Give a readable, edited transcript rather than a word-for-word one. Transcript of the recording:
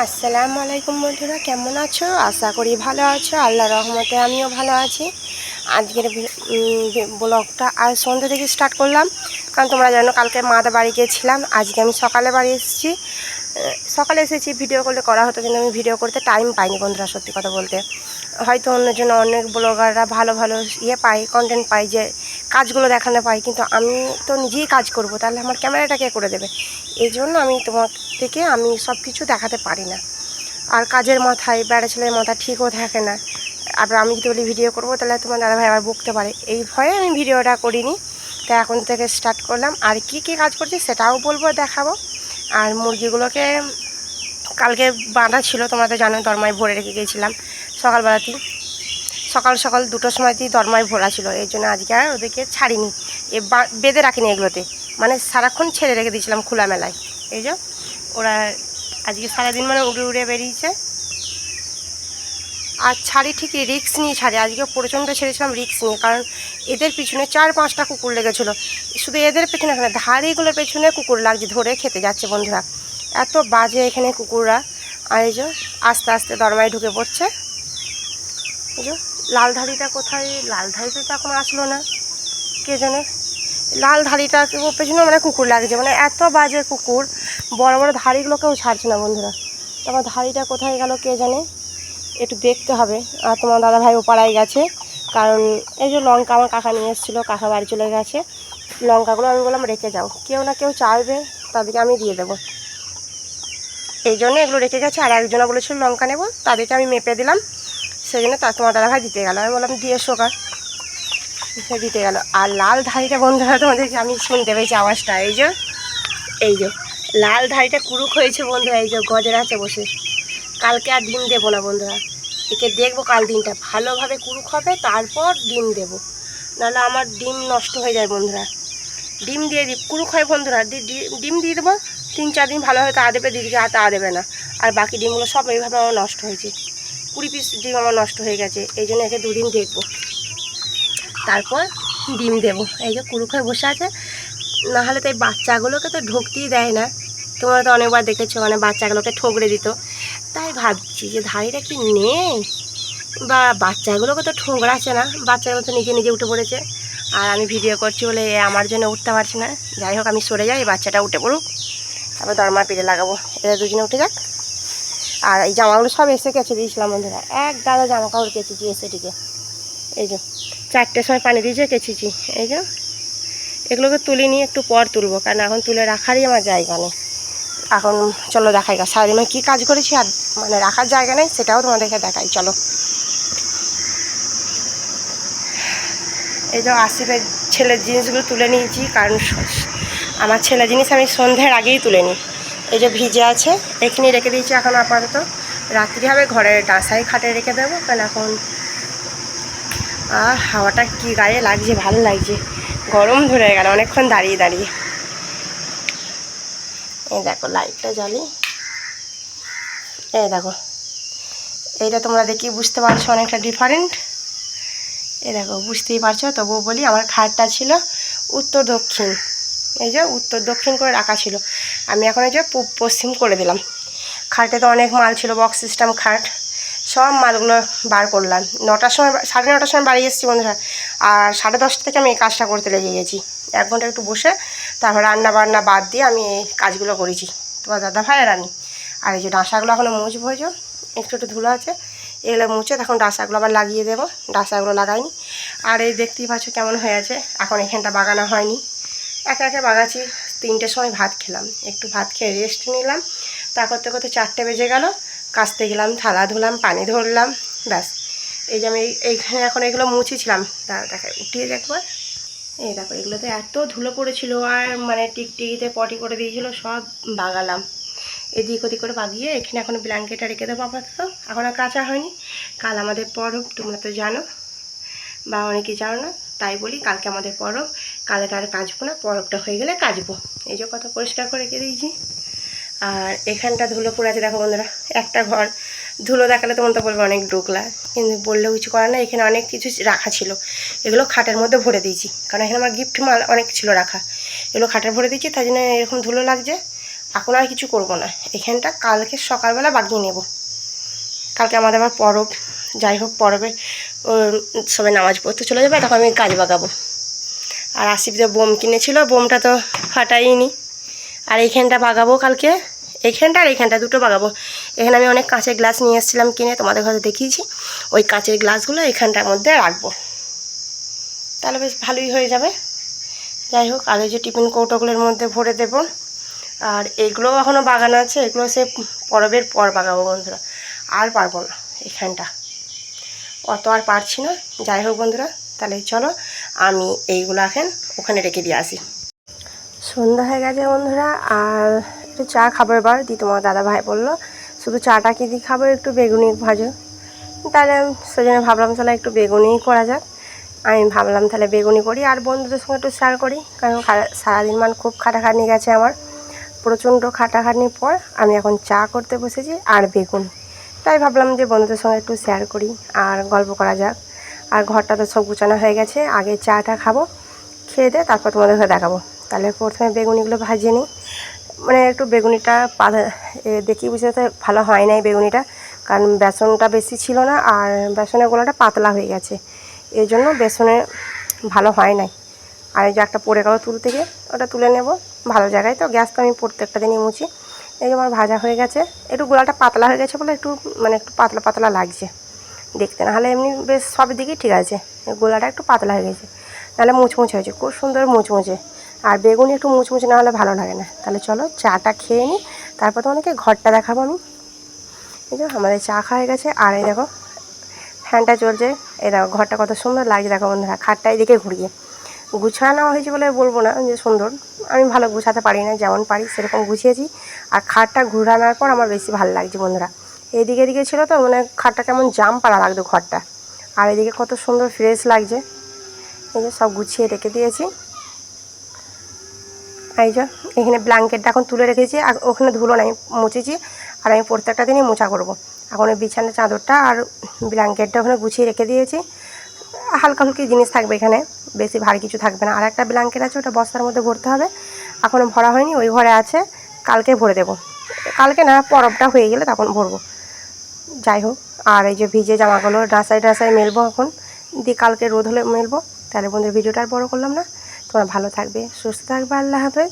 আসসালামু আলাইকুম বন্ধুরা, কেমন আছো? আশা করি ভালো আছো। আল্লাহর রহমতে আমিও ভালো আছি। আজকের ব্লগটা আজ সন্ধ্যা থেকে স্টার্ট করলাম, কারণ তোমরা জানো কালকে মাদের বাড়ি গিয়েছিলাম। আজকে আমি সকালে বাড়ি এসেছি। সকালে এসেছি, ভিডিও করলে করা হতো, কিন্তু আমি ভিডিও করতে টাইম পাইনি বন্ধুরা, সত্যি কথা বলতে। হয়তো অন্যজন অনেক ব্লগাররা ভালো ভালো পায়, কন্টেন্ট পায়, যে কাজগুলো দেখানো পায়, কিন্তু আমি তো নিজেই কাজ করব, তাহলে আমার ক্যামেরাটা কে করে দেবে? এই জন্য আমি তোমার থেকে আমি সব কিছু দেখাতে পারি না। আর কাজের মাথায় বেড়া ছেলের মাথা ঠিকও থাকে না। আবার আমি যদি বলি ভিডিও করবো, তাহলে তোমার দাদাভাই আবার বকতে পারে, এই ভয়ে আমি ভিডিওটা করিনি। তাই এখন থেকে স্টার্ট করলাম। আর কি কি কাজ করছি সেটাও বলবো, দেখাবো। আর মুরগিগুলোকে কালকে বাঁধা ছিল, তোমরা তো জানো, দরমায় ভরে রেখে গিয়েছিলাম সকালবেলাতেই। সকাল সকাল 2টোর সময়তেই দরমায় ভরা ছিল, এই জন্য আজকে আর ওদেরকে ছাড়িনি, বেঁধে রাখিনি এগুলোতে, মানে সারাক্ষণ ছেড়ে রেখে দিয়েছিলাম খোলামেলায়। এই যে ওরা আজকে সারাদিন মানে উড়ে উড়ে বেরিয়েছে। আর ছাড়ি ঠিকই, রিক্স নিয়ে ছাড়ি, আজকে প্রচণ্ড ছেড়েছিলাম রিক্স নিয়ে, কারণ এদের পিছনে 4-5টা কুকুর লেগেছিলো। শুধু এদের পেছনে এখানে ধাড়িগুলোর পেছনে কুকুর লাগছে, ধরে খেতে যাচ্ছে বন্ধুরা, এত বাজে এখানে কুকুররা। আর এই যে আস্তে আস্তে দরমায় ঢুকে পড়ছে। এই যে লাল ধাড়িটা কোথায়? লাল ধাড়িটা তো এখন আসলো না, কে জানে। লাল ধাড়িটা পেছনে মানে কুকুর লাগছে, মানে এত বাজে কুকুর, বড় বড় ধাড়িগুলোকেও ছাড়ছে না বন্ধুরা। তোমার ধাড়িটা কোথায় গেল কে জানে, একটু দেখতে হবে। আর তোমার দাদাভাই ও পাড়ায় গেছে, কারণ এই যে লঙ্কা আমার কাকা নিয়ে এসেছিলো, কাকা বাড়ি চলে গেছে। লঙ্কাগুলো আমি বললাম রেখে যাও, কেউ না কেউ চাইবে, তাদেরকে আমি দিয়ে দেবো, এই জন্য এগুলো রেখে গেছে। আর একজনা বলেছিল লঙ্কা নেবো, তাদেরকে আমি মেপে দিলাম, সেই জন্য তোমার দাদাভাই দিতে গেল। আমি বললাম দিয়ে এসো, সে দিতে গেল। আর লাল ধাড়িটা বন্ধুরা তোমাদেরকে আমি শুনতে পেয়েছি আওয়াজটা, এই যে লাল ধাড়িটা কুরুক হয়েছে বন্ধুরা, এই যে গজের আছে বসে। কালকে আর ডিম দেবো না বন্ধুরা, একে দেখবো কাল দিনটা ভালোভাবে কুরুক হবে, তারপর ডিম দেবো, নাহলে আমার ডিম নষ্ট হয়ে যায় বন্ধুরা। ডিম দিয়ে কুরুক হয় বন্ধুরা, ডিম দিয়ে দেবো, 3-4 দিন ভালোভাবে তা দেবে, দিদিকে আর তা দেবে না। আর বাকি ডিমগুলো সব এইভাবে আমার নষ্ট হয়েছে, 20 পিস ডিম আমার নষ্ট হয়ে গেছে, এই জন্য একে 2 দিন দেখবো, তারপর ডিম দেবো। এই যে কুরুক হয়ে বসে আছে, নাহলে তো এই বাচ্চাগুলোকে তো ঢুকতেই দেয় না। তোমরা তো অনেকবার দেখেছো, মানে বাচ্চাগুলোকে ঠোকরে দিত। তাই ভাবছি যে ধাড়িটা কি নেই, বা বাচ্চাগুলোকে তো ঠোকরাচ্ছে না, বাচ্চাগুলো তো নিজে নিজে উঠে পড়েছে। আর আমি ভিডিও করছি বলে আমার জন্য উঠতে পারছি না। যাই হোক, আমি সরে যাই, বাচ্চাটা উঠে পড়ুক, তারপর দরমা পেরে লাগাবো, এরা দুজনে উঠে যাক। আর এই জামাগুলো সব এসে কেচে দিয়েছিলাম বন্ধুরা, এক গাদা জামা কাপড় কেচেছি এসেটিকে। এই যে 4টের সময় পানি দিয়েছে, কেচেছি। এই যে এগুলোকে তুলিনি, একটু পর তুলবো, কারণ এখন তুলে রাখারই আমার জায়গা নেই। এখন চলো দেখাই সারাদিন কী কাজ করেছি, আর মানে রাখার জায়গা নেই, সেটাও তোমাদেরকে দেখাই, চলো। এই যে আসিফের ছেলের জিনিসগুলো তুলে নিয়েছি, কারণ আমার ছেলের জিনিস আমি সন্ধ্যার আগেই তুলে নিই। এই যে ভিজে আছে, এখানেই রেখে দিয়েছি এখন আপাতত, রাত্রি হবে ঘরের ডাঁসাই খাটে রেখে দেবো, কারণ এখন হাওয়াটা কি গায়ে লাগছে, ভালো লাগছে, গরম ধরে গেল অনেকক্ষণ দাঁড়িয়ে দাঁড়িয়ে। এই দেখো লাইটটা জ্বালি, এই দেখো, এইটা তোমরা দেখি বুঝতে পারছো অনেকটা ডিফারেন্ট। এই দেখো বুঝতেই পারছো, তবুও বলি আমার খাটটা ছিল উত্তর দক্ষিণ, এই যে উত্তর দক্ষিণ করে রাখা ছিল, আমি এখন এই যে পূব পশ্চিম করে দিলাম। খাটে তো অনেক মাল ছিল, বক্স সিস্টেম খাট, সব মালগুলো বার করলাম। 9টার সময়, 9:30টার সময় বাড়ি এসেছি বন্ধুরা, আর 10:30 থেকে আমি এই কাজটা করতে লেগে গেছি। 1 ঘন্টা একটু বসে তারপর রান্না বান্না বাদ দিয়ে আমি এই কাজগুলো করেছি, তোমার দাদাভাই আর আমি। আর এই যে ডাঁসাগুলো এখনও মুছবো, হয়ে যাও একটু একটু ধুলো আছে, এগুলো মুছে তখন ডাঁসাগুলো আবার লাগিয়ে দেবো, ডাঁসাগুলো লাগাইনি। আর এই দেখতেই পাচ্ছ কেমন হয়ে আছে, এখন এখানটা বাগানো হয়নি, একে একে বাগাচ্ছি। 3টের সময় ভাত খেলাম, একটু ভাত খেয়ে রেস্ট নিলাম, তা করতে করতে 4টে বেজে গেল, কাচতে গেলাম, থালা ধুলাম, পানি ধরলাম, ব্যাস। এই যে আমি এইখানে এখন এগুলো মুছেছিলাম, দেখা উঠিয়ে একবার, এই দেখো এগুলোতে এত ধুলো পড়েছিল, আর মানে টিকটিকিতে পটি করে দিয়েছিল, সব বাগালাম, এদিক ওদিক করে বাগিয়ে এখানে এখন ব্ল্যাঙ্কেটটা রেখে দেবো আপাতত, এখন আর কাচা হয়নি। কাল আমাদের পরব, তোমরা তো জানো বা অনেকেই জানো না, তাই বলি কালকে আমাদের পরব, কালকে আর কাচবো না, পরবটা হয়ে গেলে কাচবো। এই যে কত পরিষ্কার করে রেখে দিয়েছি। আর এখানটা ধুলো পড়ে আছে দেখো বন্ধুরা, একটা ঘর ধুলো দেখালে তোমার তো বলবো অনেক ডুকলা, কিন্তু বললেও কিছু করার না, এখানে অনেক কিছু রাখা ছিল, এগুলো খাটের মধ্যে ভরে দিয়েছি, কারণ এখানে আমার গিফট মাল অনেক ছিল রাখা, এগুলো খাটের ভরে দিয়েছি, তাই জন্য এরকম ধুলো লাগছে। এখন আর কিছু করব না, এখানটা কালকে সকালবেলা বাগিয়ে নেব। কালকে আমাদের আবার পরব, যাই হোক পরবে সবাই নামাজ পড়তে চলে যাবে, তখন আমি কাজ বাগাবো। আর আসিফ যে বোম কিনেছিল, বোমটা তো ফাটাইনি। আর এইখানটা বাগাবো কালকে, এইখানটা আর এইখানটা দুটো বাগাবো। এখানে আমি অনেক কাঁচের গ্লাস নিয়ে এসেছিলাম কিনে, তোমাদের ঘরে দেখিয়েছি। ওই কাঁচের গ্লাসগুলো এখানটার মধ্যে রাখবো, তাহলে বেশ ভালোই হয়ে যাবে। যাই হোক, আগে যে টিফিন কৌটোগুলোর মধ্যে ভরে দেব। আর এগুলোও এখনও বাগানো আছে, এগুলো সে পরবের পর বাগাবো বন্ধুরা, আর পারবো না এখানটা, অত আর পারছি না। যাই হোক বন্ধুরা, তাহলে চলো আমি এইগুলো এখন ওখানে রেখে দিয়ে আসি। সন্ধ্যা হয়ে গেছে বন্ধুরা, আর একটু চা খাবো এবার। দিয়ে তোমার দাদা ভাই বললো শুধু চাটা কি দিয়ে খাবো, একটু বেগুনি ভাজো। তাহলে সেজন্য ভাবলাম তাহলে একটু বেগুনিই করা যাক। আমি ভাবলাম তাহলে বেগুনি করি, আর বন্ধুদের সঙ্গে একটু শেয়ার করি, কারণ সারাদিন খুব খাটাখাটনি গেছে আমার, প্রচণ্ড খাটাখাটনির পর আমি এখন চা করতে বসেছি আর বেগুন। তাই ভাবলাম যে বন্ধুদের সঙ্গে একটু শেয়ার করি আর গল্প করা যাক। আর ঘরটা তো সব গুছানো হয়ে গেছে, আগে চাটা খাবো, খেয়ে দিয়ে তারপর তোমাদেরকে দেখাবো। তাহলে প্রথমে বেগুনিগুলো ভাজিয়ে নিই। মানে একটু বেগুনিটা দেখি বুঝতে ভালো হয় নাই বেগুনিটা, কারণ বেসনটা বেশি ছিল না, আর বেসনের গোলাটা পাতলা হয়ে গেছে, এই জন্য বেসনে ভালো হয় নাই। আর এই যে একটা পড়ে গেল তুলতে গিয়ে, ওটা তুলে নেব ভালো জায়গায়। তো গ্যাস তো আমি প্রত্যেকটা দিনই মুছি। এই যে আমার ভাজা হয়ে গেছে, একটু গোলাটা পাতলা হয়ে গেছে বলে একটু একটু পাতলা পাতলা লাগছে দেখতে, নাহলে এমনি বেশ সব দিকেই ঠিক আছে, গোলাটা একটু পাতলা হয়ে গেছে, নাহলে মুচমুচে হয়েছে, খুব সুন্দর মুচমুচে। আর বেগুনি একটু মুচমুচে না হলে ভালো লাগে না। তাহলে চলো চাটা খেয়ে নিই, তারপর তোমাদেরকে ঘরটা দেখাবো আমি। এই যে আমাদের চা খাওয়া হয়ে গেছে, আর এই দেখো ফ্যানটা চলছে, এই দেখো ঘরটা কত সুন্দর লাগছে দেখো বন্ধুরা। খাটটা এদিকে ঘুরিয়ে গুছানো হয়েছে বলে বলবো না যে সুন্দর, আমি ভালো গুছাতে পারি না, যেমন পারি সেরকম গুছিয়েছি। আর খাটটা ঘুরানোর পর আমার বেশি ভালো লাগছে বন্ধুরা। এদিকে এদিকে ছিল তো খাটটা কেমন জাম পাড়া লাগতো ঘরটা, আর এদিকে কত সুন্দর ফ্রেশ লাগছে। এই যে সব গুছিয়ে রেখে দিয়েছি। এই যে এখানে ব্ল্যাঙ্কেটটা এখন তুলে রেখেছি, আর ওখানে ধুলো নাই, মুছেছি। আর আমি প্রত্যেকটা দিনই মোছা করব। এখন ওই বিছানার চাদরটা আর ব্ল্যাঙ্কেটটা ওখানে গুছিয়ে রেখে দিয়েছি। হালকা হালকি জিনিস থাকবে এখানে, বেশি ভারী কিছু থাকবে না। আর একটা ব্ল্যাঙ্কেট আছে, ওটা বস্তার মধ্যে ভরতে হবে, এখনও ভরা হয়নি, ওই ঘরে আছে, কালকে ভরে দেবো। কালকে না, পরবটা হয়ে গেলে তখন ভরবো। যাই হোক, আর এই যে ভিজে জামাগুলো ডাসায় ডাসায় মেলবো এখন, দিয়ে কালকে রোদ হলে মেলবো। তাহলে বন্ধুর ভিডিওটা আর বড়ো করলাম না। তোমরা ভালো থাকবে, সুস্থ থাকবে, আল্লাহ হাফেজ।